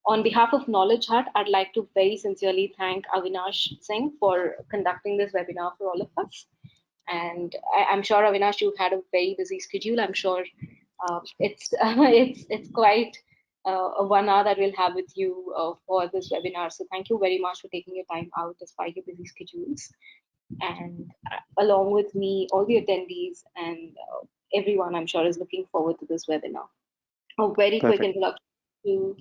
On behalf of KnowledgeHut, I'd like to very sincerely thank Avinash Singh for conducting this webinar for all of us. And I'm sure, Avinash, you've had a very busy schedule. I'm sure it's it's quite a 1 hour that we'll have with you for this webinar. So thank you very much for taking your time out despite your busy schedules. And along with me, all the attendees and everyone, I'm sure, is looking forward to this webinar. A very quick Perfect. introduction to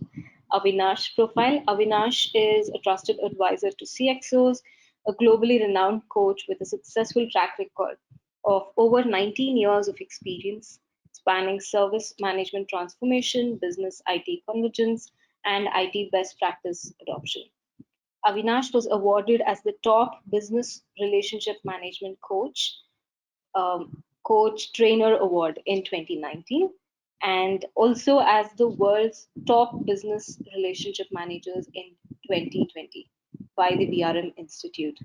Avinash profile. Avinash is a trusted advisor to CXOs, a globally renowned coach with a successful track record of over 19 years of experience spanning service management transformation, business IT convergence, and IT best practice adoption. Avinash was awarded as the top business relationship management coach trainer award in 2019, and also as the world's top business relationship managers in 2020 by the BRM Institute.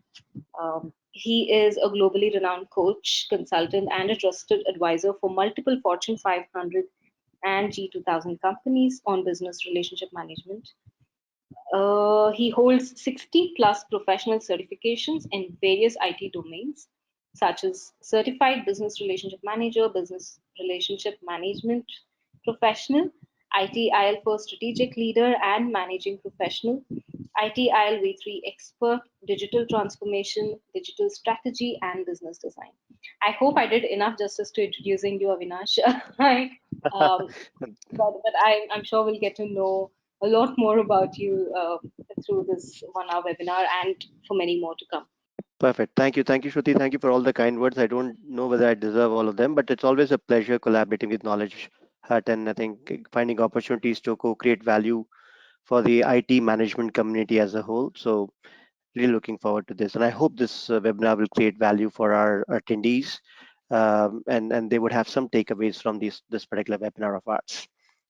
He is a globally renowned coach, consultant, and a trusted advisor for multiple Fortune 500 and G2000 companies on business relationship management. He holds 60 plus professional certifications in various IT domains, such as Certified Business Relationship Manager, Business Relationship Management Professional, ITIL for Strategic Leader and Managing Professional, ITIL V3 Expert, Digital Transformation, Digital Strategy, and Business Design. I hope I did enough justice to introducing you, Avinash. I, um, but I'm sure we'll get to know a lot more about you through this 1 hour webinar and for many more to come. Perfect. Thank you, Shruti. Thank you for all the kind words. I don't know whether I deserve all of them, but it's always a pleasure collaborating with Knowledge Hut, and I think finding opportunities to co-create value for the IT management community as a whole. So really looking forward to this, and I hope this webinar will create value for our attendees, and they would have some takeaways from this particular webinar of ours.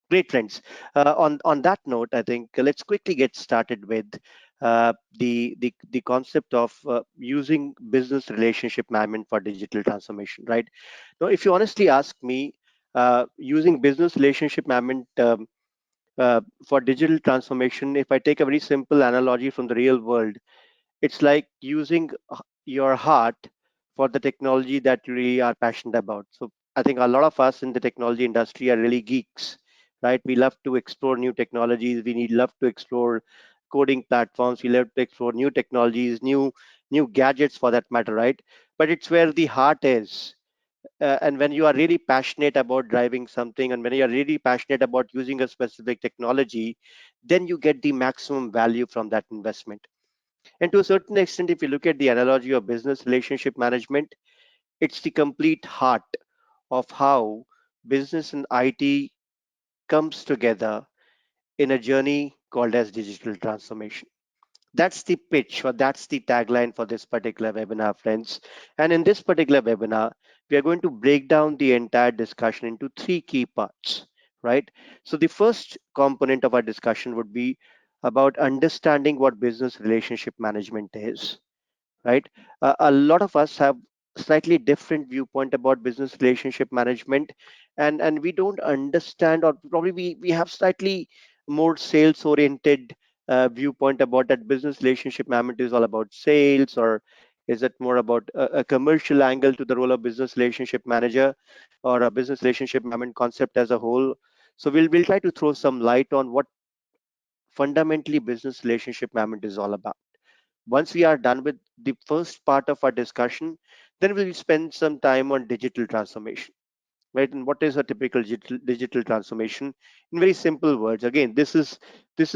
Great, friends. On that note, I think let's quickly get started with the concept of using business relationship management for digital transformation. Right now, if you honestly ask me, using business relationship management for digital transformation, if I take a very simple analogy from the real world, it's like using your heart for the technology that you really are passionate about. So I think a lot of us in the technology industry are really geeks, right? We love to explore new technologies. We need love to explore coding platforms. We love to explore new technologies, new gadgets for that matter, right? But it's where the heart is. And when you are really passionate about driving something, and when you are really passionate about using a specific technology, then you get the maximum value from that investment. And to a certain extent, if you look at the analogy of business relationship management, it's the complete heart of how business and IT comes together in a journey called as digital transformation. That's the pitch, or that's the tagline for this particular webinar, friends. And in this particular webinar, we are going to break down the entire discussion into three key parts, right? So the first component of our discussion would be about understanding what business relationship management is, right? A lot of us have slightly different viewpoint about business relationship management, and we don't understand, or probably we have slightly more sales oriented viewpoint about that business relationship management is all about sales, or is it more about a commercial angle to the role of business relationship manager, or a business relationship management concept as a whole. So we'll try to throw some light on what fundamentally business relationship management is all about. Once we are done with the first part of our discussion, then we'll spend some time on digital transformation, right? And what is a typical digital transformation? In very simple words, again, this is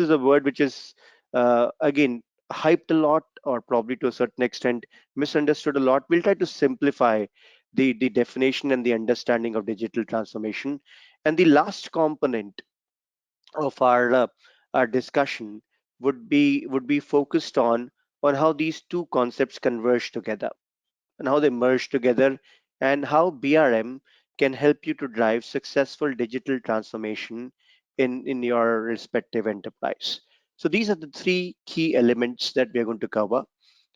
a word which is again hyped a lot, or probably to a certain extent misunderstood a lot. We'll try to simplify the definition and the understanding of digital transformation. And the last component of our discussion would be focused on how these two concepts converge together, and how they merge together, and how BRM can help you to drive successful digital transformation in your respective enterprise. So these are the three key elements that we are going to cover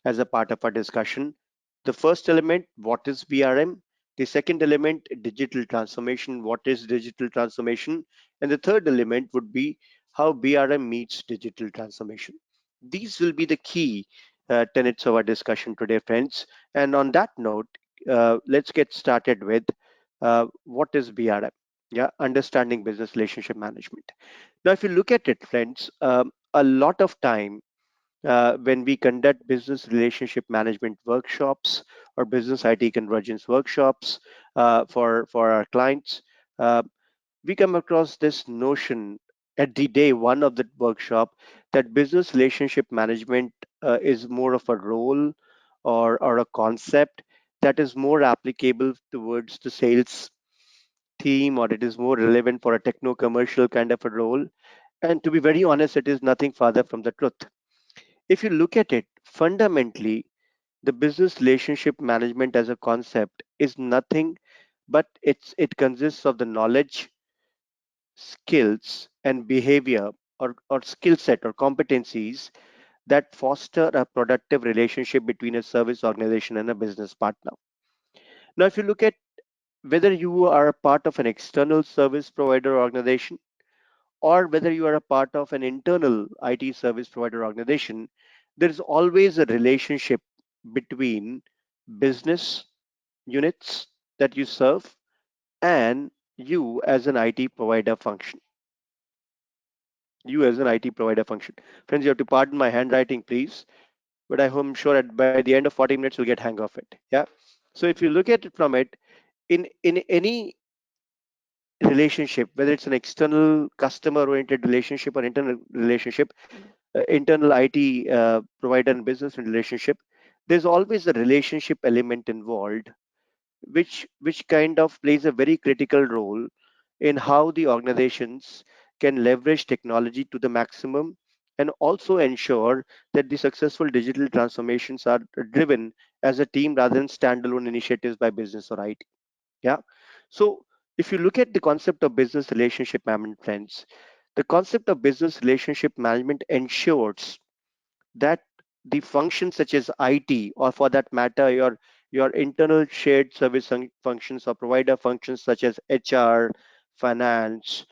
as a part of our discussion. The first element, what is BRM? The second element, digital transformation, what is digital transformation? And the third element would be how BRM meets digital transformation. These will be the key tenets of our discussion today, friends. And on that note, let's get started with what is BRM? Yeah, understanding business relationship management. Now, if you look at it, friends, a lot of time when we conduct business relationship management workshops or business IT convergence workshops for our clients, uh, we come across this notion at the day one of the workshop that business relationship management is more of a role or a concept that is more applicable towards the sales team, or it is more relevant for a techno commercial kind of a role. And to be very honest, it is nothing farther from the truth. If you look at it fundamentally, the business relationship management as a concept is nothing but it consists of the knowledge, skills, and behavior, or skill set or competencies that foster a productive relationship between a service organization and a business partner. Now, if you look at whether you are a part of an external service provider organization or whether you are a part of an internal IT service provider organization, there is always a relationship between business units that you serve and you as an IT provider function. You as an IT provider function. Friends, you have to pardon my handwriting, please, but I'm sure by the end of 40 minutes you'll get hang of it. Yeah. So if you look at it from it, in any relationship, whether it's an external customer oriented relationship or internal relationship, internal IT provider and business relationship, there's always a relationship element involved, which kind of plays a very critical role in how the organizations can leverage technology to the maximum and also ensure that the successful digital transformations are driven as a team rather than standalone initiatives by business or IT. Yeah. So if you look at the concept of business relationship management, friends, the concept of business relationship management ensures that the functions such as IT, or for that matter, your internal shared service functions or provider functions such as HR, finance,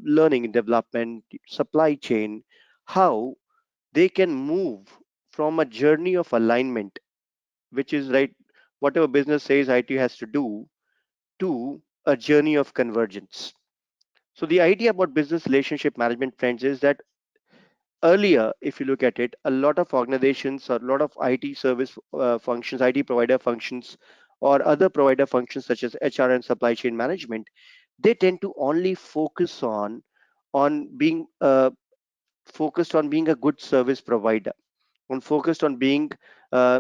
learning and development, supply chain, how they can move from a journey of alignment, which is right, whatever business says IT has to do, to a journey of convergence. So the idea about business relationship management, friends, is that earlier, if you look at it, a lot of organizations or a lot of IT service functions, IT provider functions, or other provider functions such as HR and supply chain management, they tend to only focused on being a good service provider, on focused on being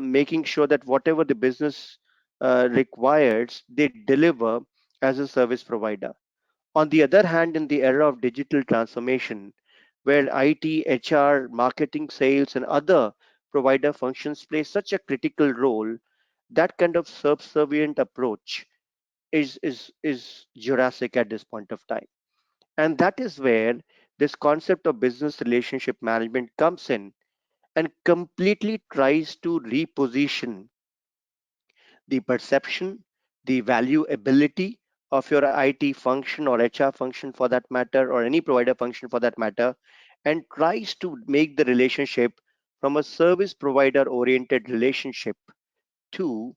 making sure that whatever the business requires, they deliver as a service provider. On the other hand, in the era of digital transformation, where IT, HR, marketing, sales, and other provider functions play such a critical role, that kind of subservient approach is Jurassic at this point of time. And that is where this concept of business relationship management comes in and completely tries to reposition the perception, the valuability of your IT function or HR function for that matter, or any provider function for that matter, and tries to make the relationship from a service provider oriented relationship to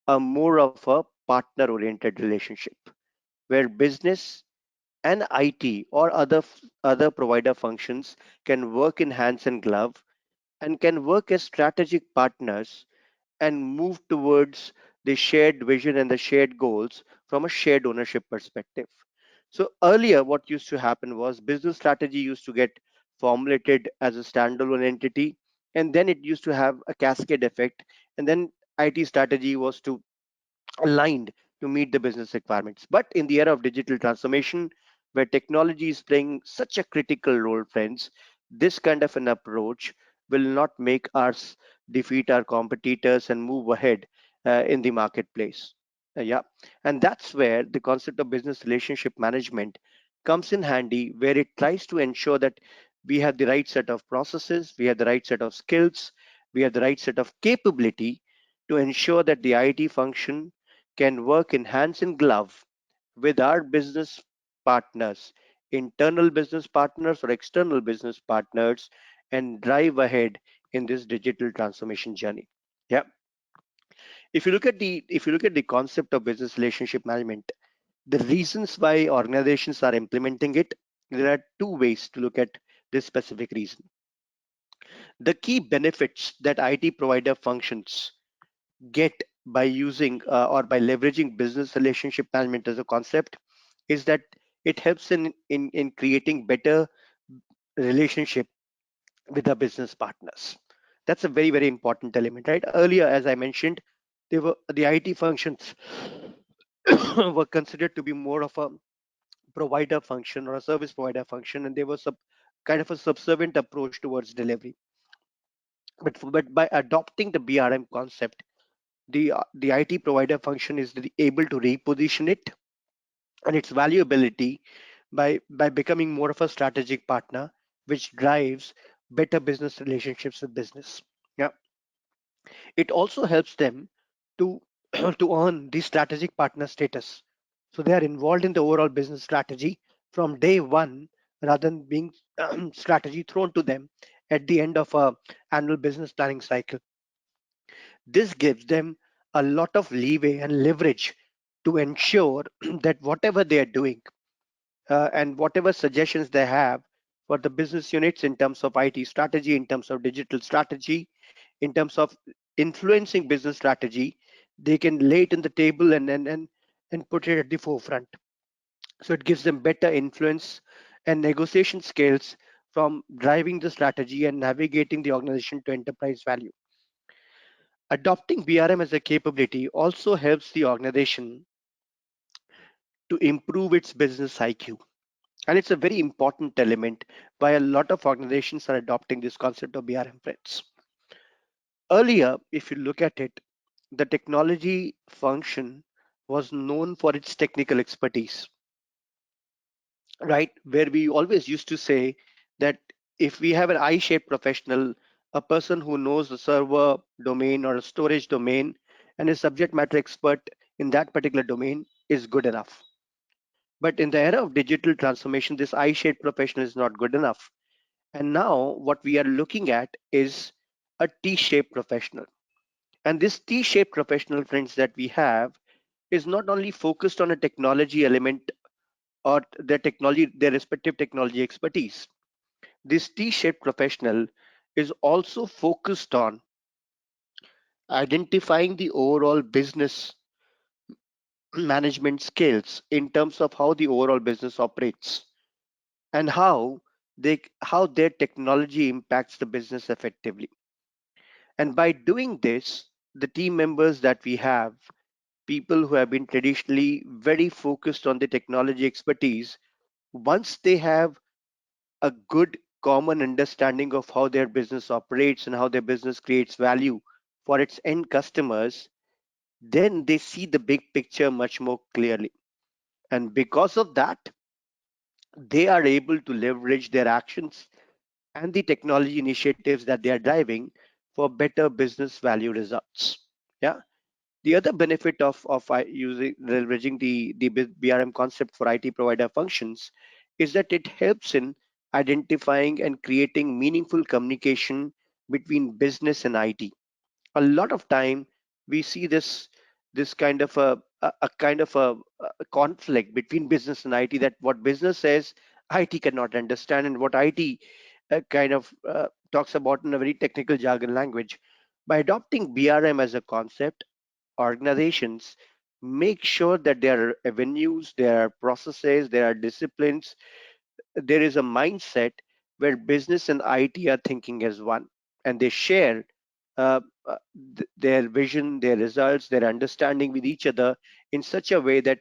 a more of a partner oriented relationship where business and IT or other provider functions can work in hands and glove and can work as strategic partners and move towards the shared vision and the shared goals from a shared ownership perspective. So earlier, what used to happen was business strategy used to get formulated as a standalone entity, and then it used to have a cascade effect, and then IT strategy was to aligned to meet the business requirements. But in the era of digital transformation, where technology is playing such a critical role, friends, this kind of an approach will not make us defeat our competitors and move ahead in the marketplace. Yeah, and that's where the concept of business relationship management comes in handy, where it tries to ensure that we have the right set of processes, we have the right set of skills, we have the right set of capability to ensure that the IT function can work in hands and glove with our business partners internal business partners or external business partners, and drive ahead in this digital transformation journey. Yeah. If you look at the concept of business relationship management, the reasons why organizations are implementing it, there are two ways to look at this specific reason. The key benefits that IT provider functions get by using or by leveraging business relationship management as a concept is that it helps in creating better relationship with the business partners. That's a very, very important element, right? Earlier, as I mentioned, the IT functions were considered to be more of a provider function or a service provider function, and they were kind of a subservient approach towards delivery. But by adopting the BRM concept, the IT provider function is able to reposition it and its valuability by becoming more of a strategic partner, which drives better business relationships with business. Yeah, it also helps them to to earn the strategic partner status. So they are involved in the overall business strategy from day one, rather than being strategy thrown to them at the end of a annual business planning cycle. This gives them a lot of leeway and leverage to ensure that whatever they are doing and whatever suggestions they have for the business units in terms of IT strategy, in terms of digital strategy, in terms of influencing business strategy, they can lay it on the table and put it at the forefront. So it gives them better influence and negotiation skills from driving the strategy and navigating the organization to enterprise value. Adopting BRM as a capability also helps the organization to improve its business IQ. And it's a very important element why a lot of organizations are adopting this concept of BRM friends. Earlier, if you look at it, the technology function was known for its technical expertise, right? Where we always used to say that if we have an I-shaped professional, a person who knows the server domain or a storage domain and is subject matter expert in that particular domain is good enough. But in the era of digital transformation, this I-shaped professional is not good enough. And now what we are looking at is a T-shaped professional. And this T-shaped professional friends that we have is not only focused on a technology element or their respective technology expertise. This T-shaped professional is also focused on identifying the overall business management skills in terms of how the overall business operates and how their technology impacts the business effectively. And by doing this, the team members that we have, people who have been traditionally very focused on the technology expertise, once they have a good common understanding of how their business operates and how their business creates value for its end customers, then they see the big picture much more clearly. And because of that, they are able to leverage their actions and the technology initiatives that they are driving for better business value results. Yeah. The other benefit of using leveraging the BRM concept for IT provider functions is that it helps in identifying and creating meaningful communication between business and IT. A lot of time we see this kind of a kind of a conflict between business and IT, that what business says IT cannot understand, and what IT kind of talks about in a very technical jargon language. By adopting BRM as a concept, organizations make sure that there are avenues, there are processes, there are disciplines, there is a mindset where business and IT are thinking as one, and they share their vision, their results, their understanding with each other in such a way that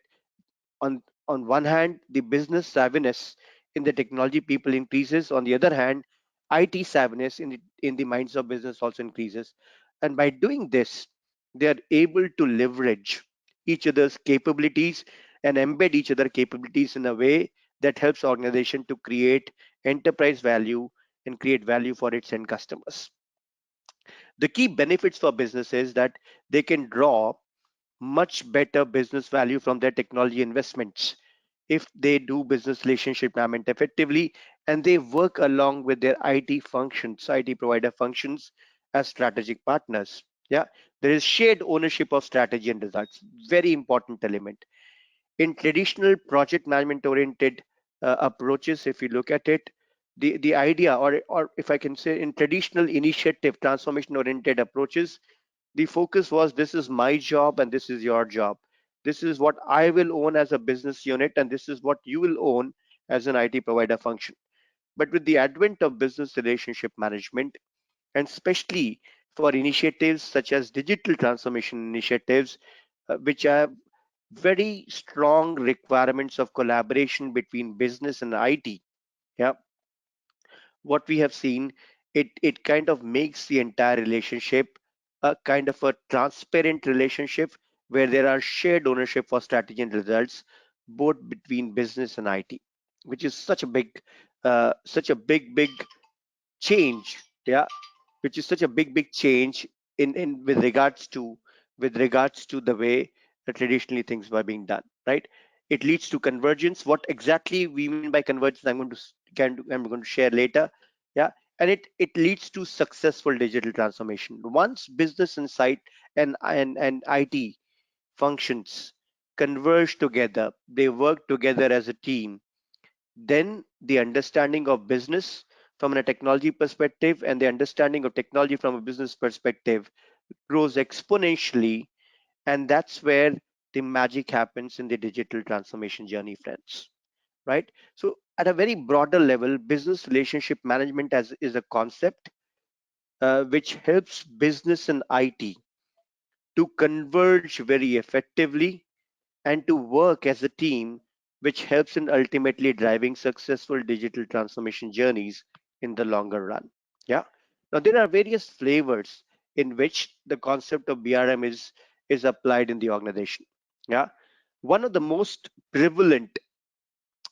on one hand the business savviness in the technology people increases, on the other hand IT savviness in the minds of business also increases. And by doing this, they are able to leverage each other's capabilities and embed each other capabilities in a way that helps organization to create enterprise value and create value for its end customers. The key benefits for business is that they can draw much better business value from their technology investments. if they do business relationship management effectively and they work along with their IT functions, IT provider functions as strategic partners. Yeah, there is shared ownership of strategy and results. Very important element. In traditional project management oriented approaches, if you look at it, the idea, or if I can say, in traditional initiative transformation oriented approaches, the focus was this is my job and this is your job. This is what I will own as a business unit and this is what you will own as an IT provider function. But with the advent of business relationship management, and especially for initiatives such as digital transformation initiatives, which have very strong requirements of collaboration between business and IT. Yeah, what we have seen, it kind of makes the entire relationship a kind of a transparent relationship where there are shared ownership for strategy and results, both between business and IT, which is such a big change. Yeah, which is such a big change in with regards to the way traditionally things were being done, right? It leads to convergence. What exactly we mean by convergence, I'm going to share later. Yeah, and it leads to successful digital transformation once business insight and IT functions converge together, they work together as a team. Then the understanding of business from a technology perspective and the understanding of technology from a business perspective grows exponentially, and that's where the magic happens in the digital transformation journey, friends. Right? So at a very broader level, business relationship management is a concept which helps business and IT to converge very effectively and to work as a team, which helps in ultimately driving successful digital transformation journeys in the longer run. Yeah. Now there are various flavors in which the concept of BRM is applied in the organization. Yeah. One of the most prevalent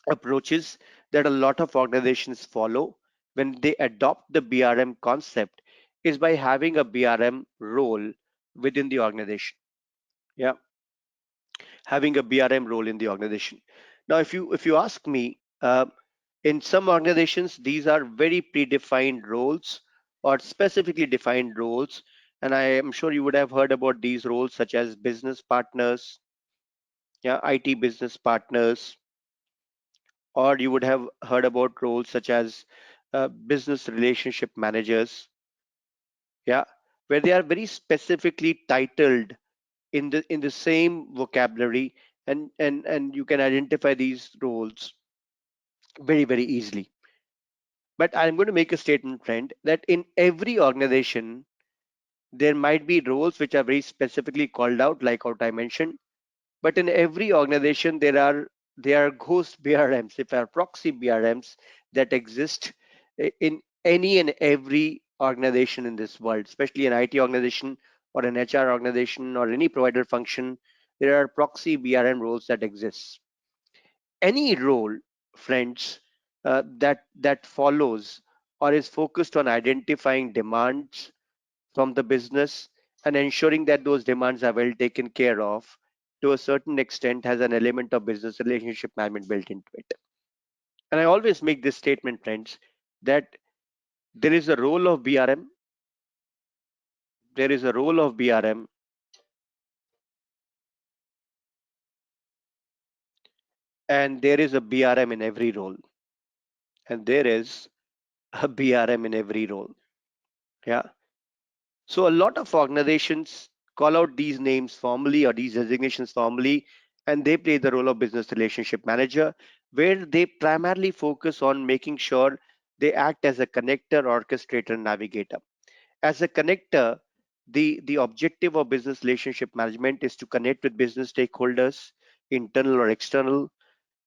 approaches that a lot of organizations follow when they adopt the BRM concept is by having a BRM role within the organization. Yeah, having a BRM role in the organization. Now, if you ask me, in some organizations these are very predefined roles or specifically defined roles, and I am sure you would have heard about these roles such as business partners, yeah, IT business partners, or you would have heard about roles such as business relationship managers, yeah, where they are very specifically titled in the same vocabulary, and you can identify these roles very easily. But I'm going to make a statement, friend, that in every organization there might be roles which are very specifically called out, like what I mentioned. But in every organization there are ghost BRMs, if are proxy BRMs that exist in any and every organization in this world, especially an IT organization or an HR organization or any provider function. There are proxy BRM roles that exist. Any role, friends, that follows or is focused on identifying demands from the business and ensuring that those demands are well taken care of, to a certain extent has an element of business relationship management built into it. And I always make this statement, friends, that there is a role of BRM, there is a role of BRM, and there is a BRM in every role, and there is a BRM in every role. Yeah. So a lot of organizations call out these names formally or these designations formally, and they play the role of business relationship manager, where they primarily focus on making sure they act as a connector, orchestrator, and navigator. As a connector, the objective of business relationship management is to connect with business stakeholders, internal or external,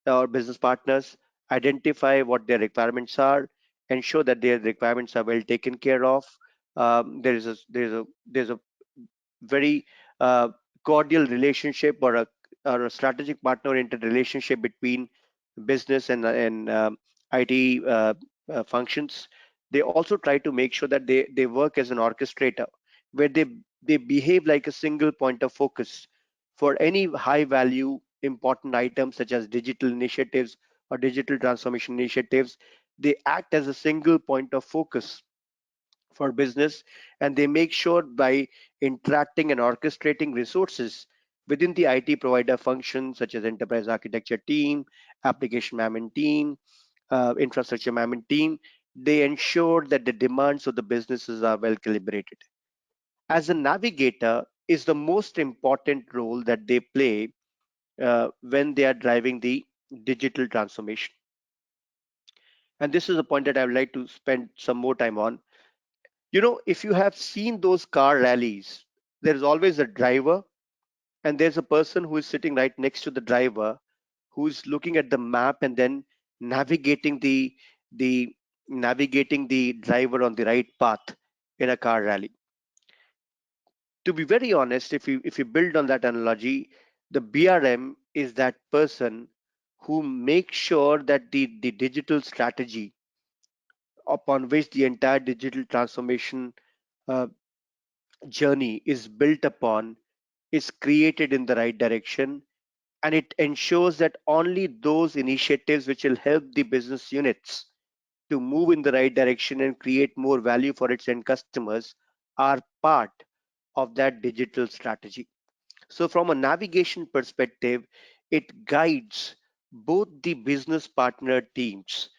or business partners, identify what their requirements are, ensure that their requirements are well taken care of. There's a very uh, cordial relationship, or a strategic partner oriented relationship between business and IT functions. They also try to make sure that they work as an orchestrator, where they behave like a single point of focus for any high value important items such as digital initiatives or digital transformation initiatives, they act as a single point of focus for business, and they make sure by interacting and orchestrating resources within the IT provider functions such as enterprise architecture team, application management team, infrastructure management team, they ensure that the demands of the businesses are well calibrated. As a navigator is the most important role that they play when they are driving the digital transformation. And this is a point that I would like to spend some more time on. If you have seen those car rallies, there's always a driver and there's a person who is sitting right next to the driver who's looking at the map and then navigating the navigating the driver on the right path in a car rally. To be very honest, if you build on that analogy, the BRM is that person who makes sure that the digital strategy upon which the entire digital transformation uh, journey is built upon is created in the right direction, and it ensures that only those initiatives which will help the business units to move in the right direction and create more value for its end customers are part of that digital strategy. So, from a navigation perspective, it guides both the business partner teams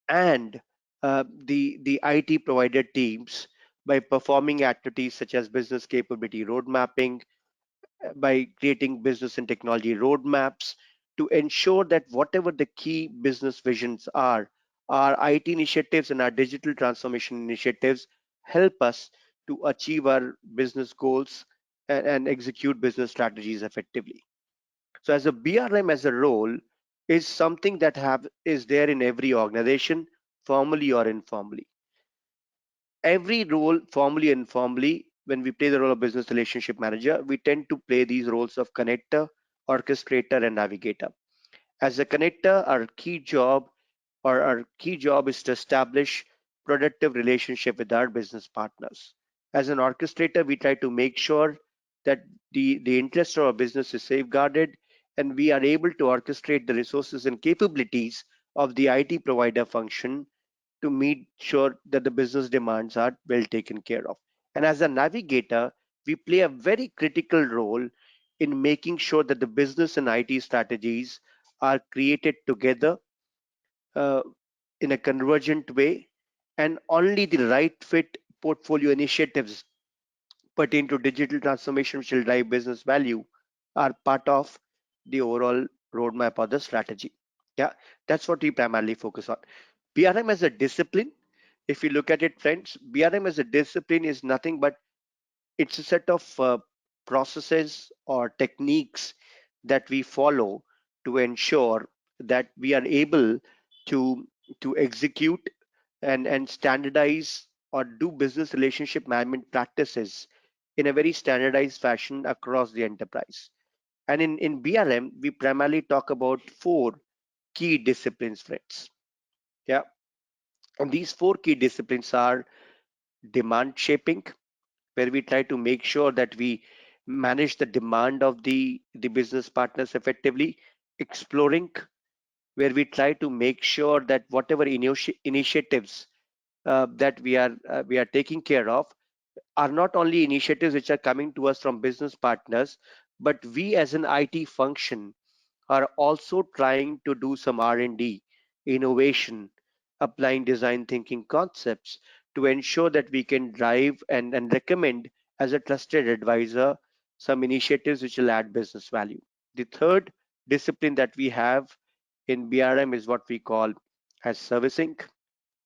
and the IT provider teams by performing activities such as business capability road mapping, by creating business and technology roadmaps to ensure that whatever the key business visions are, our IT initiatives and our digital transformation initiatives help us to achieve our business goals and execute business strategies effectively. So as a BRM as a role is something that have is there in every organization, formally or informally. Every role, formally and informally, when we play the role of business relationship manager, we tend to play these roles of connector, orchestrator, and navigator. As a connector, our key job is to establish productive relationship with our business partners. As an orchestrator, we try to make sure that the interest of our business is safeguarded and we are able to orchestrate the resources and capabilities of the IT provider function to meet sure that the business demands are well taken care of. And as a navigator, we play a very critical role in making sure that the business and IT strategies are created together uh, in a convergent way, and only the right fit portfolio initiatives pertain to digital transformation which will drive business value are part of the overall roadmap or the strategy. Yeah, that's what we primarily focus on. BRM as a discipline, if you look at it, friends, BRM as a discipline is nothing but it's a set of processes or techniques that we follow to ensure that we are able to to execute and standardize or do business relationship management practices in a very standardized fashion across the enterprise. And in BRM, we primarily talk about four key disciplines, friends. Yeah. And these four key disciplines are demand shaping, where we try to make sure that we manage the demand of the business partners effectively. Exploring, where we try to make sure that whatever initiatives that we are taking care of are not only initiatives which are coming to us from business partners, but we as an IT function are also trying to do some R&D, innovation, applying design thinking concepts to ensure that we can drive and recommend as a trusted advisor some initiatives which will add business value. The third discipline that we have in BRM is what we call as servicing.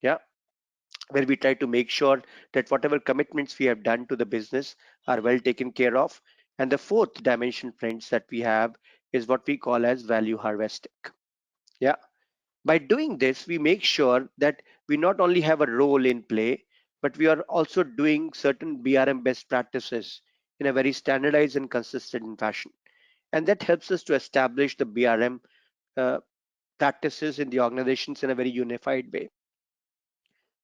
Yeah, where we try to make sure that whatever commitments we have done to the business are well taken care of. And the fourth dimension, friends, that we have is what we call as value harvesting. Yeah. By doing this, we make sure that we not only have a role in play, but we are also doing certain BRM best practices in a very standardized and consistent fashion. And that helps us to establish the BRM uh, practices in the organizations in a very unified way.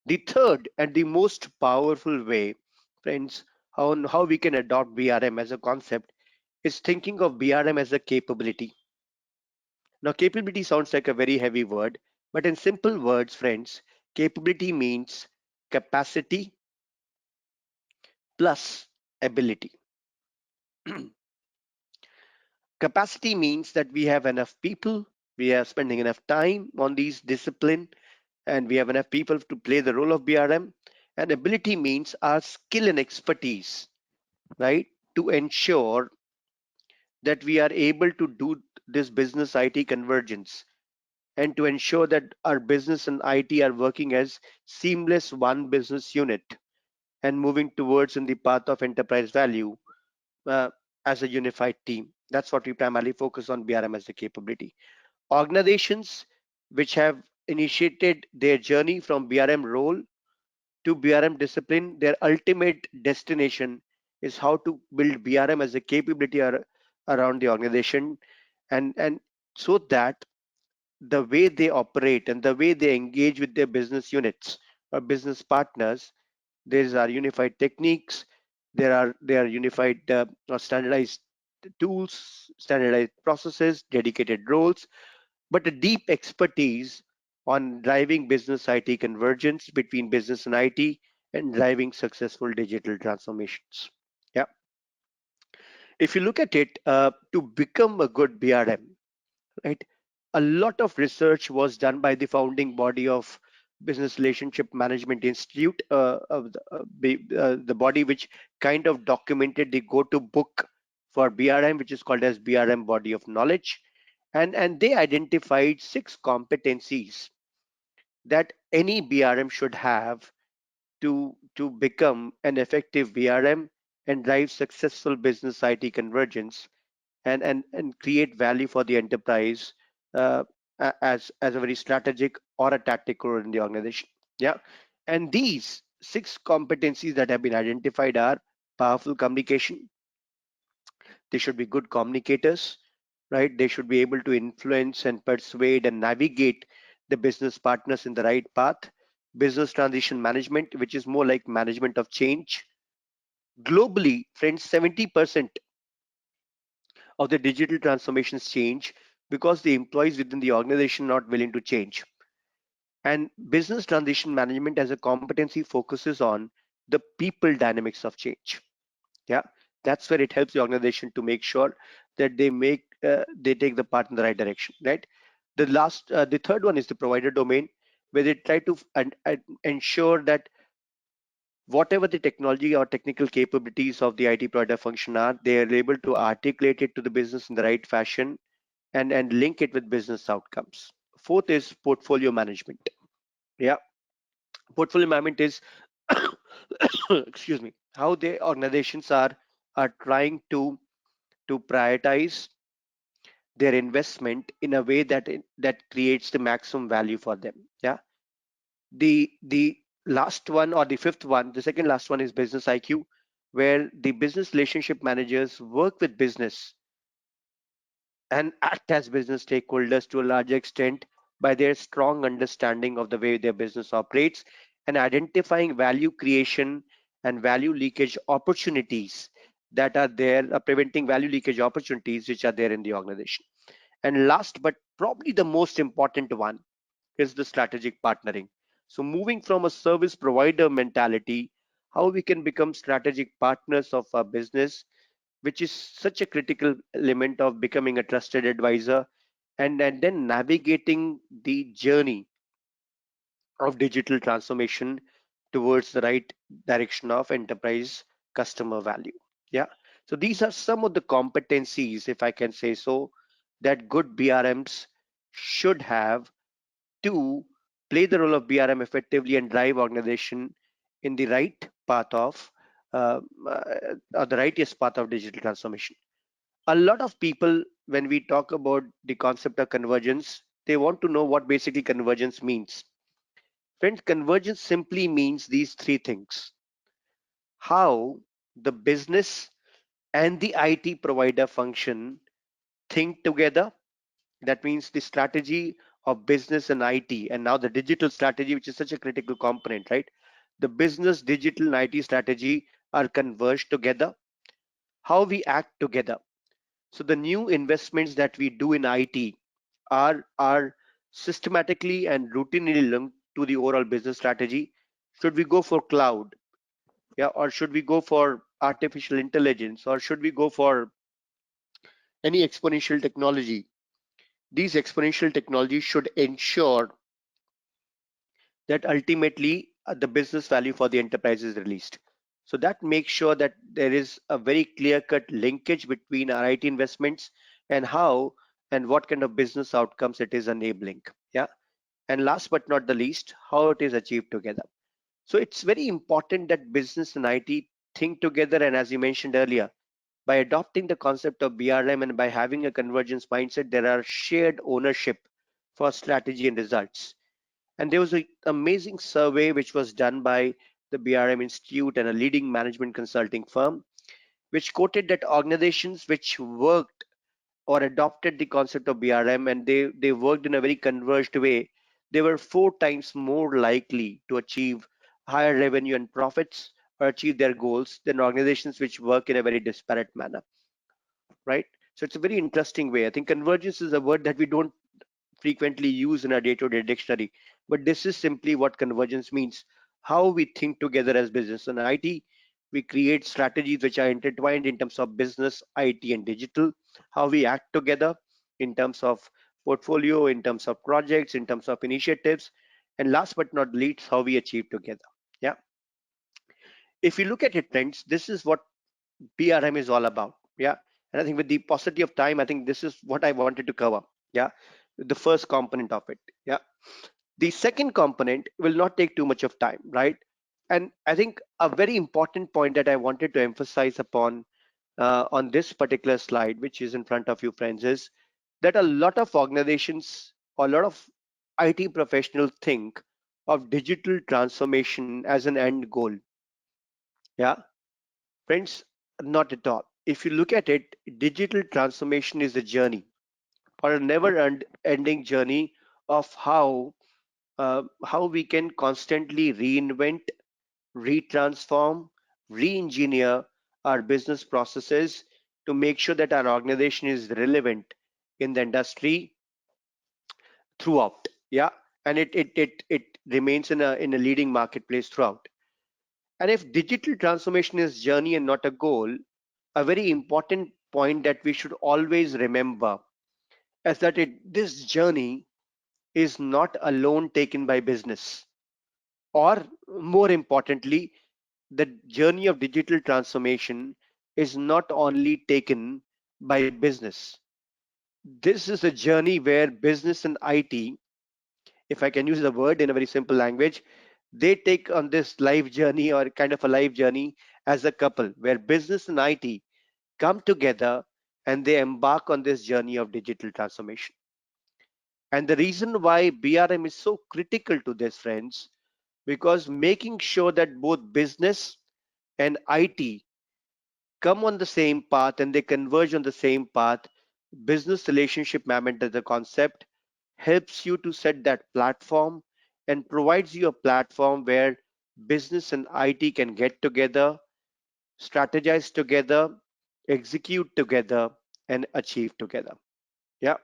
The third and the most powerful way, friends, how we can adopt BRM as a concept is thinking of BRM as a capability. Now, capability sounds like a very heavy word, but in simple words, friends, capability means capacity plus ability. Capacity means that we have enough people, we are spending enough time on these discipline, and we have enough people to play the role of BRM. And ability means our skill and expertise, right, to ensure that we are able to do this business IT convergence, and to ensure that our business and IT are working as seamless one business unit and moving towards in the path of enterprise value uh, as a unified team. That's what we primarily focus on BRM as the capability. Organizations which have initiated their journey from BRM role to BRM discipline, their ultimate destination is how to build BRM as a capability around the organization, and so that the way they operate and the way they engage with their business units or business partners, there are unified techniques, there are unified or standardized tools, standardized processes, dedicated roles, but a deep expertise on driving business IT convergence between business and IT and driving successful digital transformations. Yeah, if you look at it, to become a good BRM, right? A lot of research was done by the founding body of Business Relationship Management Institute, the body which kind of documented the go-to book for BRM, which is called as BRM Body of Knowledge, and they identified 6 competencies that any BRM should have to become an effective BRM and drive successful business IT convergence and create value for the enterprise uh, as a very strategic or a tactical role in the organization. Yeah, and these 6 competencies that have been identified are powerful communication. They should be good communicators, right? They should be able to influence and persuade and navigate the business partners in the right path. Business transition management, which is more like management of change. Globally, friends, 70% of the digital transformations change because the employees within the organization are not willing to change. And business transition management as a competency focuses on the people dynamics of change. Yeah, that's where it helps the organization to make sure that they take the part in the right direction, right? The third one is the provider domain, where they try to ensure that whatever the technology or technical capabilities of the IT provider function are, they are able to articulate it to the business in the right fashion and link it with business outcomes. Fourth is portfolio management. Yeah, portfolio management is excuse me, how the organizations are trying to prioritize their investment in a way that creates the maximum value for them. Yeah, the last one, or the fifth one, the second last one, is business IQ, where the business relationship managers work with business and act as business stakeholders to a large extent by their strong understanding of the way their business operates and identifying value creation and value leakage opportunities that are there, preventing value leakage opportunities which are there in the organization. And last but probably the most important one is the strategic partnering. So, moving from a service provider mentality, how we can become strategic partners of our business, which is such a critical element of becoming a trusted advisor, and then navigating the journey of digital transformation towards the right direction of enterprise customer value. Yeah. So these are some of the competencies, if I can say so, that good BRMs should have to play the role of BRM effectively and drive organization in the right path of the rightest path of digital transformation. A lot of people, when we talk about the concept of convergence, they want to know what basically convergence means. Friends, convergence simply means these 3 things: how the business and the IT provider function think together. That means the strategy of business and IT, and now the digital strategy, which is such a critical component, right? The business, digital, and IT strategy are converged together. How we act together. So the new investments that we do in IT are systematically and routinely linked to the overall business strategy. Should we go for cloud, yeah, or should we go for artificial intelligence, or should we go for any exponential technology? These exponential technologies should ensure that ultimately the business value for the enterprise is released. So that makes sure that there is a very clear cut linkage between our IT investments and how and what kind of business outcomes it is enabling. Yeah. And last but not the least, how it is achieved together. So it's very important that business and IT think together. And as you mentioned earlier, by adopting the concept of BRM and by having a convergence mindset, there are shared ownership for strategy and results. And there was an amazing survey which was done by the BRM Institute and a leading management consulting firm, which quoted that organizations which worked or adopted the concept of BRM and they worked in a very converged way, they were 4 times more likely to achieve higher revenue and profits or achieve their goals than organizations which work in a very disparate manner, right? So it's a very interesting way. I think convergence is a word that we don't frequently use in our day-to-day dictionary, but this is simply what convergence means: how we think together as business and IT. We create strategies which are intertwined in terms of business, IT, and digital. How we act together in terms of portfolio, in terms of projects, in terms of initiatives, and last but not least, how we achieve together. Yeah. If you look at it, friends, this is what BRM is all about. Yeah. And I think with the paucity of time, I think this is what I wanted to cover. Yeah. The first component of it. Yeah. The second component will not take too much of time, right? And I think a very important point that I wanted to emphasize upon on this particular slide, which is in front of you, friends, is that a lot of organizations or a lot of IT professionals think of digital transformation as an end goal. Yeah, friends, not at all. If you look at it, digital transformation is a journey or a never ending journey of how we can constantly reinvent, retransform, re-engineer our business processes to make sure that our organization is relevant in the industry throughout. Yeah, and it remains in a leading marketplace throughout. And if digital transformation is journey and not a goal, a very important point that we should always remember is that this journey is not alone taken by business, or more importantly, the journey of digital transformation is not only taken by business. This is a journey where business and IT, if I can use the word in a very simple language, they take on this life journey or kind of a life journey as a couple, where business and IT come together and they embark on this journey of digital transformation. And the reason why BRM is so critical to this, friends, because making sure that both business and IT come on the same path and they converge on the same path. Business relationship management as a concept helps you to set that platform and provides you a platform where business and IT can get together, strategize together, execute together, and achieve together. Yeah,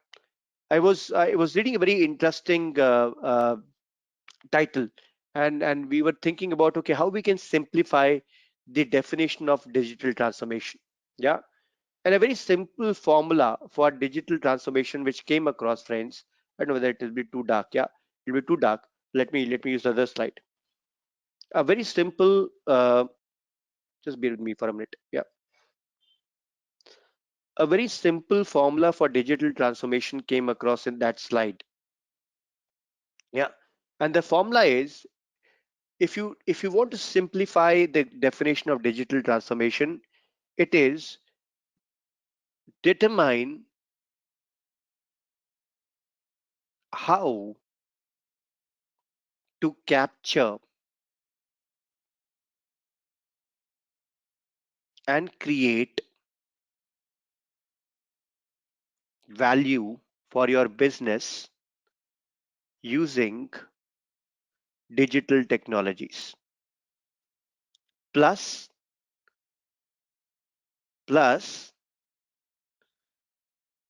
I was reading a very interesting title, and we were thinking about, okay, how we can simplify the definition of digital transformation. Yeah. And a very simple formula for digital transformation which came across, friends. I don't know whether it will be too dark. Yeah, it'll be too dark. Let me use the other slide. A very simple just bear with me for a minute. Yeah. A very simple formula for digital transformation came across in that slide. Yeah. And the formula is, if you want to simplify the definition of digital transformation, it is determine how to capture and create value for your business using digital technologies. Plus,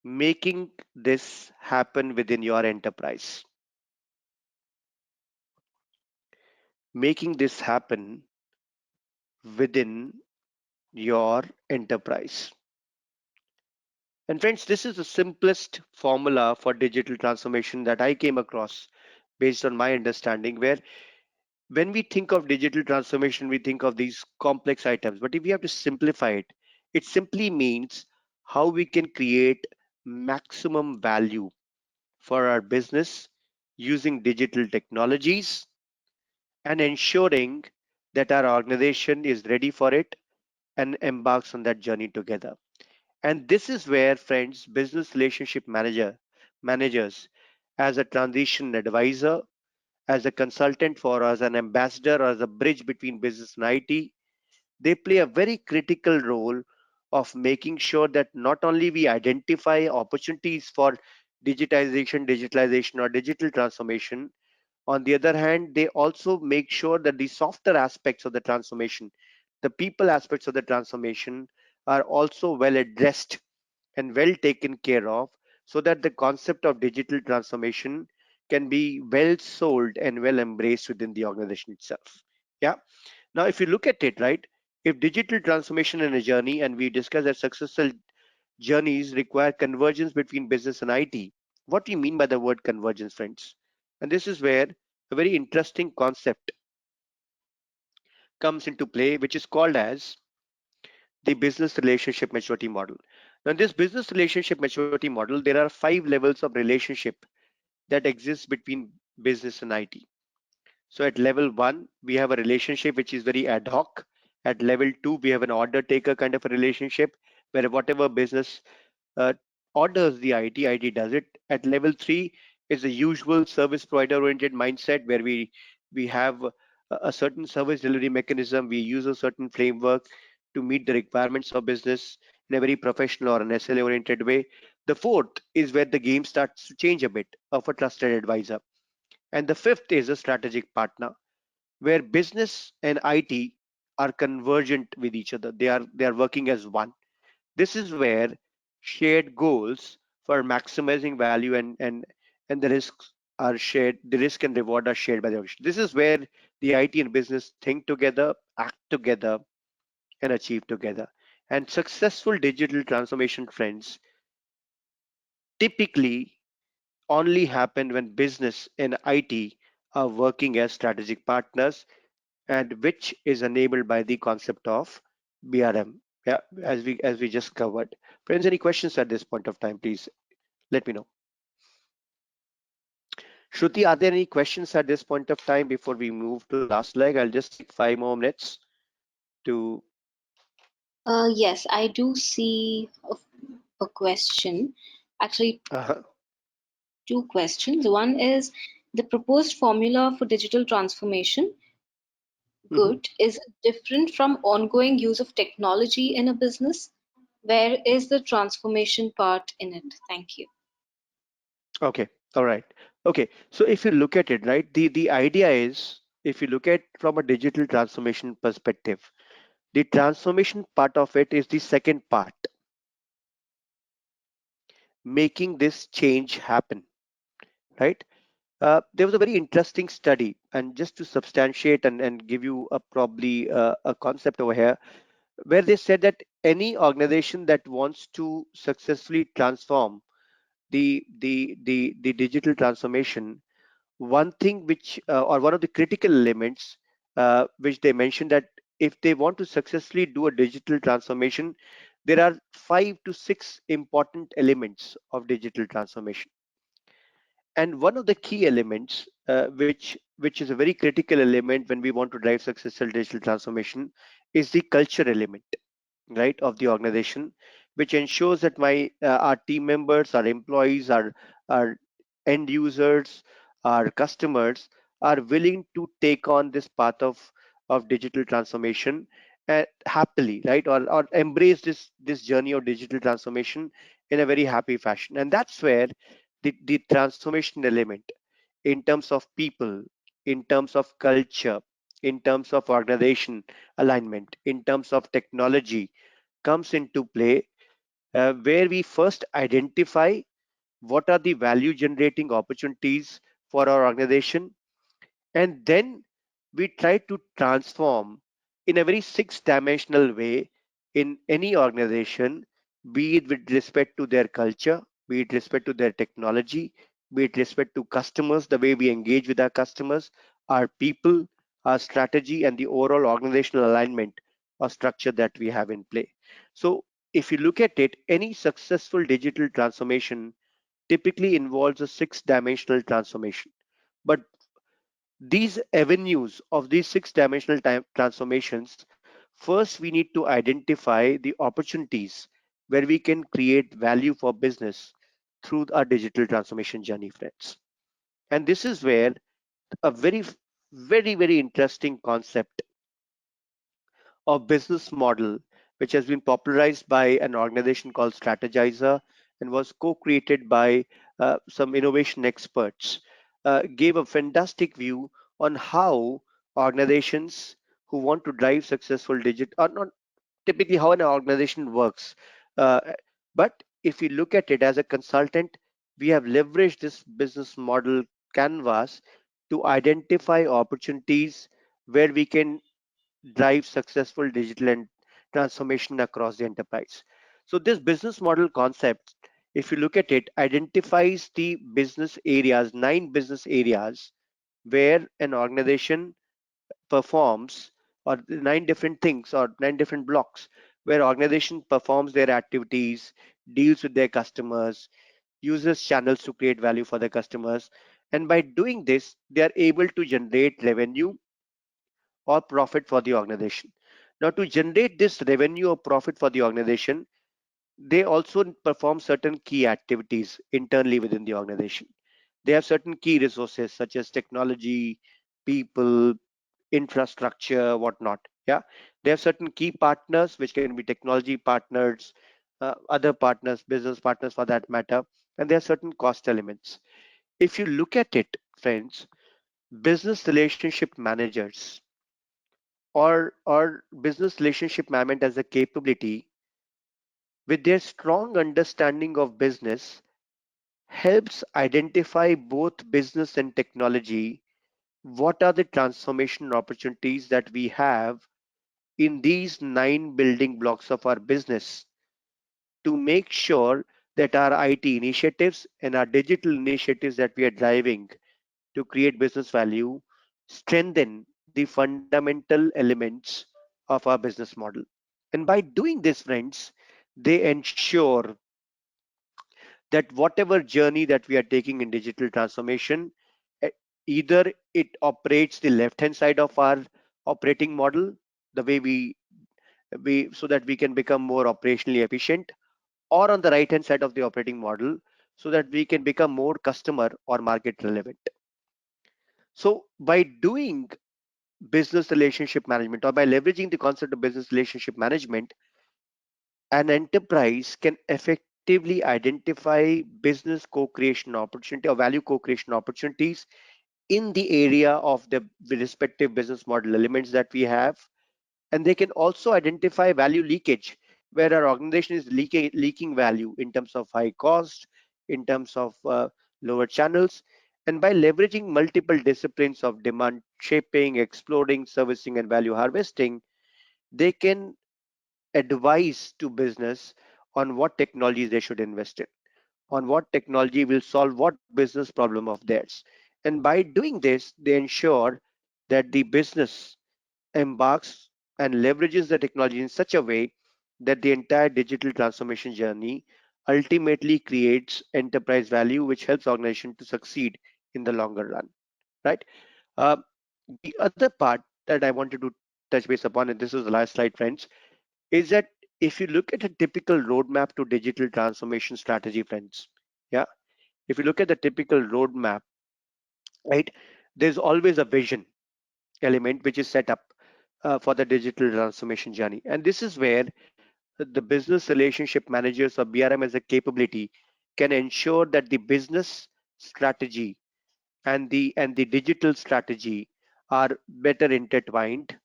making this happen within your enterprise, making this happen within your enterprise. And friends, this is the simplest formula for digital transformation that I came across based on my understanding, where when we think of digital transformation, we think of these complex items. But if we have to simplify it, it simply means how we can create maximum value for our business using digital technologies and ensuring that our organization is ready for it and embarks on that journey together. And this is where, friends, business relationship managers, as a transition advisor, as a consultant for us, an ambassador, or as a bridge between business and IT, they play a very critical role of making sure that not only we identify opportunities for digitalization, or digital transformation. On the other hand, they also make sure that the softer aspects of the transformation, the people aspects of the transformation, are also well addressed and well taken care of, so that the concept of digital transformation can be well sold and well embraced within the organization itself. Yeah. Now, if you look at it, right, if digital transformation in a journey, and we discuss that successful journeys require convergence between business and IT, what do you mean by the word convergence, friends? And this is where a very interesting concept comes into play, which is called as the business relationship maturity model. Now, in this business relationship maturity model, there are 5 levels of relationship that exists between business and IT. So at level 1, we have a relationship which is very ad hoc. At level 2, we have an order taker kind of a relationship where whatever business uh, orders the IT does it. At level 3 is the usual service provider oriented mindset where we have a certain service delivery mechanism. We use a certain framework to meet the requirements of business in a very professional or an SLA oriented way. The fourth is where the game starts to change a bit, of a trusted advisor. And the fifth is a strategic partner where business and IT are convergent with each other. They are working as one. This is where shared goals for maximizing value and the risks are shared. The risk and reward are shared by the organization. This is where the IT and business think together, act together, and achieve together. And successful digital transformation trends typically only happen when business and IT are working as strategic partners, and which is enabled by the concept of BRM. Yeah, as we just covered. Friends, any questions at this point of time? Please let me know. Shruti, are there any questions at this point of time before we move to the last leg? I'll just take 5 more minutes to. Yes, I do see a question. Actually, Uh, two questions. One is the proposed formula for digital transformation mhm. good is different from ongoing use of technology in a business. Where is the transformation part in it? Thank you. Okay, all right. Okay, so if you look at it, right, the idea is, if you look at from a digital transformation perspective, the transformation part of it is the second part, making this change happen, right? There was a very interesting study, and just to substantiate and give you a probably a concept over here, where they said that any organization that wants to successfully transform the digital transformation, one thing which or one of the critical elements which they mentioned, that if they want to successfully do a digital transformation, there are 5 to 6 important elements of digital transformation. And one of the key elements, which is a very critical element when we want to drive successful digital transformation, is the culture element, right, of the organization, which ensures that our team members, our employees, our end users, our customers are willing to take on this path of digital transformation happily, right, or embrace this journey of digital transformation in a very happy fashion. And that's where the transformation element, in terms of people, in terms of culture, in terms of organization alignment, in terms of technology, comes into play, where we first identify what are the value generating opportunities for our organization, and then we try to transform in a very six dimensional way in any organization, be it with respect to their culture, be it respect to their technology, be it respect to customers, the way we engage with our customers, our people, our strategy, and the overall organizational alignment or structure that we have in play. So if you look at it, any successful digital transformation typically involves a six dimensional transformation. But these avenues of these six dimensional transformations, first we need to identify the opportunities where we can create value for business through our digital transformation journey, friends. And this is where a very interesting concept of business model, which has been popularized by an organization called Strategizer and was co-created by some innovation experts, gave a fantastic view on how organizations who want to drive successful digit or not typically how an organization works. Uh, but if you look at it as a consultant, we have leveraged this business model canvas to identify opportunities where we can drive successful digital and transformation across the enterprise. So this business model concept, if you look at it, identifies the business areas, nine business areas where an organization performs, or nine different things or nine different blocks where organization performs their activities, deals with their customers, uses channels to create value for their customers. And by doing this, they are able to generate revenue or profit for the organization. Now, to generate this revenue or profit for the organization, they also perform certain key activities internally within the organization. They have certain key resources such as technology, people, infrastructure, whatnot. Yeah, they have certain key partners, which can be technology partners, other partners, business partners for that matter, and there are certain cost elements. If you look at it, friends, business relationship managers or business relationship management as a capability with their strong understanding of business helps identify both business and technology. What are the transformation opportunities that we have in these nine building blocks of our business to make sure that our IT initiatives and our digital initiatives that we are driving to create business value strengthen the fundamental elements of our business model. And by doing this, friends, they ensure that whatever journey that we are taking in digital transformation, eh, either it operates the left hand side of our operating model, the way we so that we can become more operationally efficient, or on the right hand side of the operating model so that we can become more customer or market relevant. So by doing business relationship management or by leveraging the concept of business relationship management, an enterprise can effectively identify business co-creation opportunity or value co-creation opportunities in the area of the respective business model elements that we have. And they can also identify value leakage where our organization is leaking value in terms of high cost, in terms of lower channels. And by leveraging multiple disciplines of demand shaping, exploring, servicing, and value harvesting, they can advise to business on what technologies they should invest in, on what technology will solve what business problem of theirs. And by doing this, they ensure that the business embarks and leverages the technology in such a way that the entire digital transformation journey ultimately creates enterprise value, which helps organization to succeed in the longer run, right? Uh, the other part that I wanted to touch base upon, and this is the last slide, friends, is that if you look at a typical roadmap to digital transformation strategy, friends, yeah, if you look at the typical roadmap, right, there's always a vision element which is set up for the digital transformation journey. And this is where the business relationship managers or BRM as a capability can ensure that the business strategy and the digital strategy are better intertwined,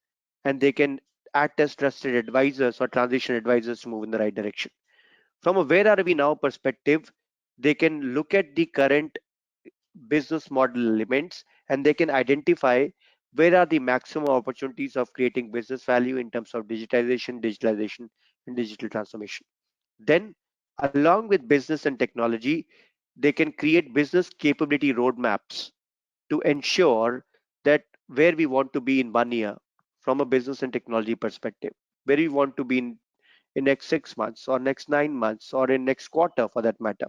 and they can act as trusted advisors or transition advisors to move in the right direction. From a where are we now perspective, they can look at the current business model elements and they can identify where are the maximum opportunities of creating business value in terms of digitalization, and digital transformation. Then, along with business and technology, they can create business capability roadmaps to ensure that where we want to be in 1 year from a business and technology perspective, where we want to be in next 6 months or next 9 months or in next quarter for that matter.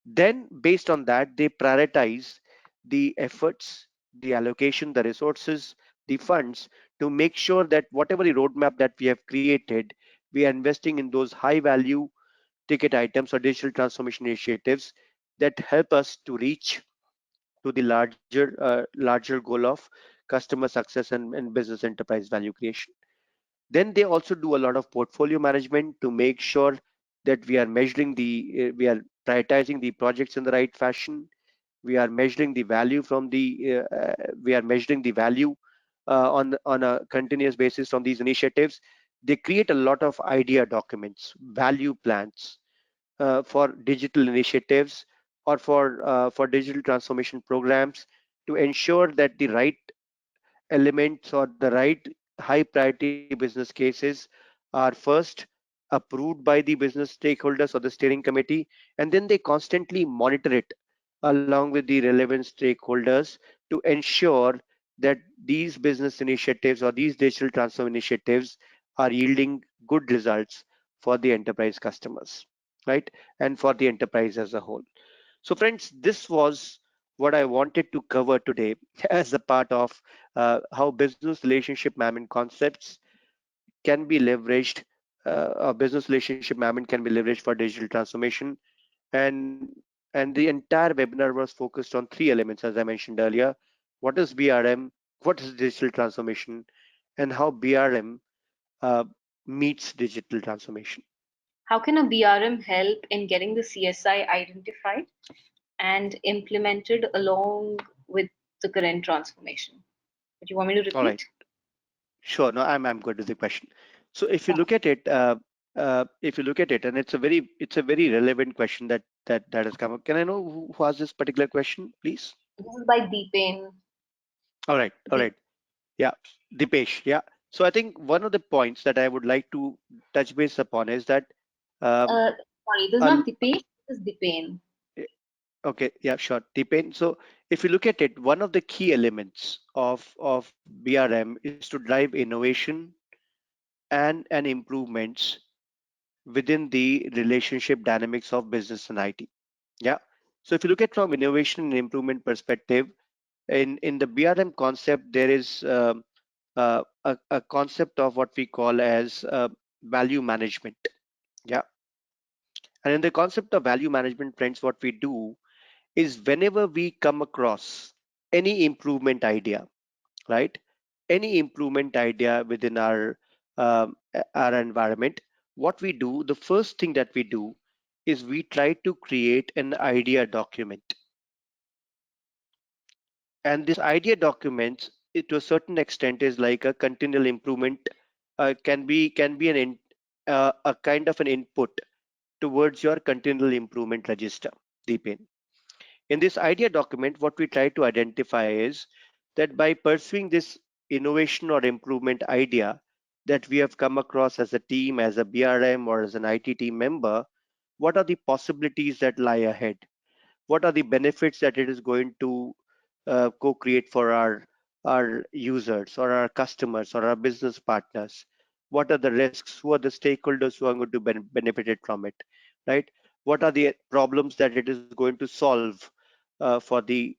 Then, based on that, they prioritize the efforts, the allocation, the resources, the funds to make sure that whatever the roadmap that we have created, we are investing in those high value ticket items or digital transformation initiatives that help us to reach to the larger goal of customer success and business enterprise value creation. Then they also do a lot of portfolio management to make sure that we are prioritizing the projects in the right fashion. We are measuring the value we are measuring the value on a continuous basis from these initiatives. They create a lot of idea documents, value plans for digital initiatives or for digital transformation programs to ensure that the right elements or the right high priority business cases are first approved by the business stakeholders or the steering committee, and then they constantly monitor it along with the relevant stakeholders to ensure that these business initiatives or these digital transform initiatives are yielding good results for the enterprise customers, right? And for the enterprise as a whole. So, friends, this was what I wanted to cover today as a part of how business relationship management concepts can be leveraged, business relationship management can be leveraged for digital transformation. And and the entire webinar was focused on three elements, as I mentioned earlier. What is BRM? What is digital transformation? And how BRM uh, meets digital transformation. How can a BRM help in getting the CSI identified and implemented along with the current transformation? Do you want me to All right. repeat? Sure. No, I'm good with the question. So Yeah. if you look at it, and it's a very relevant question that has come up. Can I know who asked this particular question, please? This is by Deepen. All right. Yeah, Dipesh. Yeah. So I think one of the points that I would like to touch base upon is that um, Uh, Sorry, this is a not Deepen, this is Deepen. okay, yeah, sure. Depend. So if you look at it, one of the key elements of BRM is to drive innovation and improvements within the relationship dynamics of business and IT. Yeah. So if you look at from innovation and improvement perspective, in the BRM concept, there is a concept of what we call as value management. Yeah. And in the concept of value management, friends, what we do is whenever we come across any improvement idea, right? Any improvement idea within our environment, what we do, the first thing that we do is we try to create an idea document. And this idea document, to a certain extent, is like a continual improvement. Can be a kind of an input towards your continual improvement register, Deepen. In this idea document, what we try to identify is that by pursuing this innovation or improvement idea that we have come across as a team, as a BRM, or as an IT team member, what are the possibilities that lie ahead? What are the benefits that it is going to co-create for our users or our customers or our business partners? What are the risks? Who are the stakeholders who are going to benefit it from it, right? What are the problems that it is going to solve for the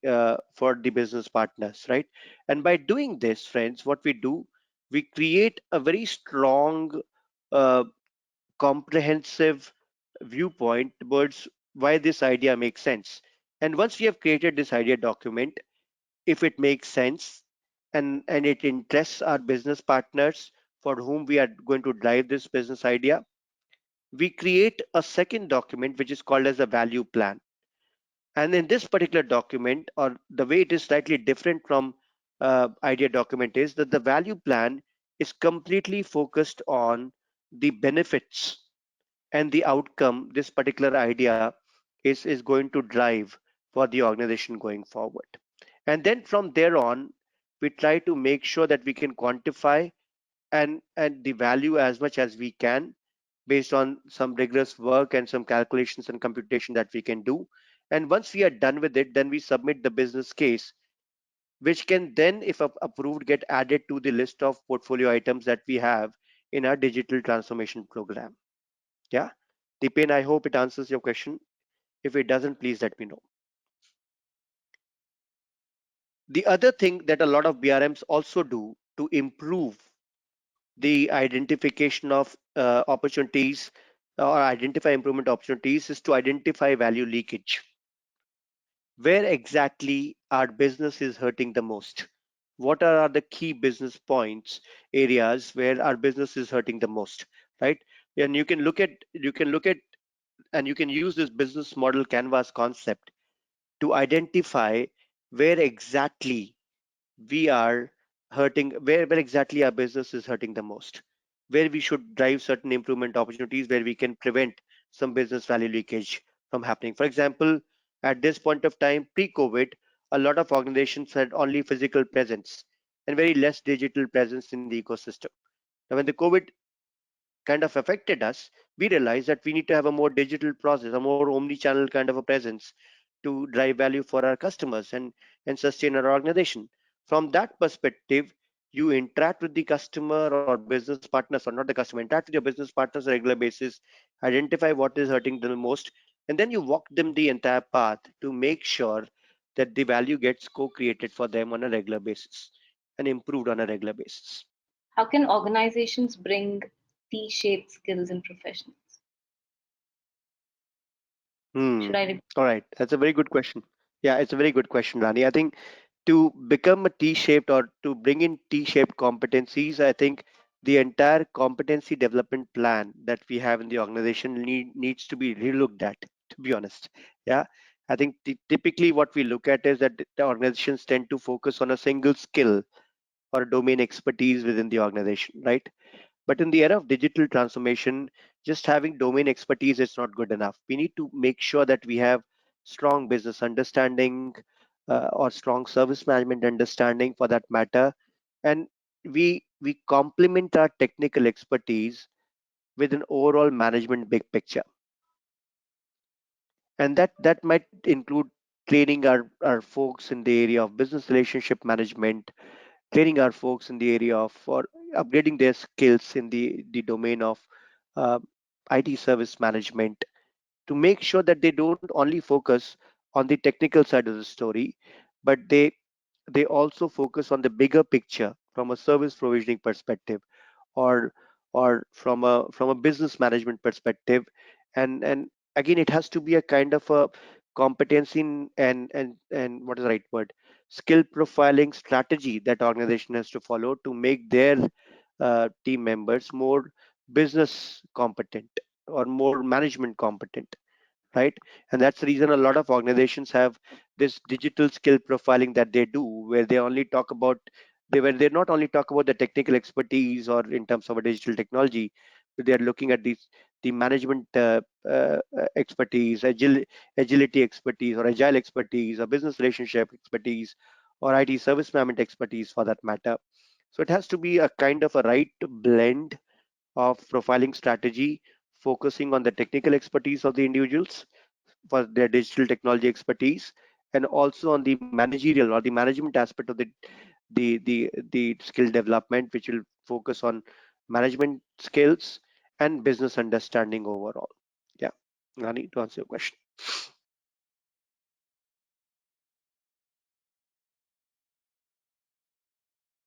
business partners, right? And by doing this, friends, what we do, we create a very strong uh, comprehensive viewpoint towards why this idea makes sense. And once we have created this idea document, if it makes sense and it interests our business partners for whom we are going to drive this business idea, we create a second document which is called as a value plan. And in this particular document, or the way it is slightly different from idea document, is that the value plan is completely focused on the benefits and the outcome this particular idea is going to drive for the organization going forward. And then from there on, we try to make sure that we can quantify and the value as much as we can based on some rigorous work and some calculations and computation that we can do. And once we are done with it, then we submit the business case, which can then, if approved, get added to the list of portfolio items that we have in our digital transformation program. Yeah, Deepen, I hope it answers your question. If it doesn't, please let me know. The other thing that a lot of BRMs also do to improve the identification of opportunities or identify improvement opportunities is to identify value leakage. Where exactly our business is hurting the most? What are the key business points, areas where our business is hurting the most, right? And you can look at and you can use this business model canvas concept to identify where exactly we are hurting, where exactly our business is hurting the most, where we should drive certain improvement opportunities, where we can prevent some business value leakage from happening. For example, at this point of time, pre-COVID, a lot of organizations had only physical presence and very less digital presence in the ecosystem. Now, when the COVID kind of affected us, we realized that we need to have a more digital process, a more omni-channel kind of a presence to drive value for our customers and sustain our organization. From that perspective, you interact with the customer or business partners, or not the customer, interact with your business partners on a regular basis, identify what is hurting them the most, and then you walk them the entire path to make sure that the value gets co-created for them on a regular basis and improved on a regular basis. How can organizations bring T-shaped skills in professionals? Hmm. Should I repeat? All right. That's a very good question. Yeah, it's a very good question, Rani. I think to become a T-shaped or to bring in T-shaped competencies, I think the entire competency development plan that we have in the organization needs to be relooked at, to be honest. Yeah. I think typically what we look at is that the organizations tend to focus on a single skill or domain expertise within the organization, right? But in the era of digital transformation, just having domain expertise is not good enough. We need to make sure that we have strong business understanding or strong service management understanding for that matter. And we complement our technical expertise with an overall management big picture. And that might include training our folks in the area of business relationship management, training our folks in the area of or upgrading their skills in the domain of uh, IT service management, to make sure that they don't only focus on the technical side of the story, but they also focus on the bigger picture from a service provisioning perspective, or or from a business management perspective. And again, it has to be a kind of a competency and what is the right word, skill profiling strategy that organization has to follow to make their team members more business competent or more management competent, right? And that's the reason a lot of organizations have this digital skill profiling that they do, where they only talk about they not only talk about the technical expertise or in terms of a digital technology, but they are looking at the management expertise, agility expertise, or agile expertise, or business relationship expertise, or IT service management expertise for that matter. So it has to be a kind of a right blend of profiling strategy, focusing on the technical expertise of the individuals for their digital technology expertise, and also on the managerial or the management aspect of the skill development, which will focus on management skills and business understanding overall. Yeah, Rani, to answer your question.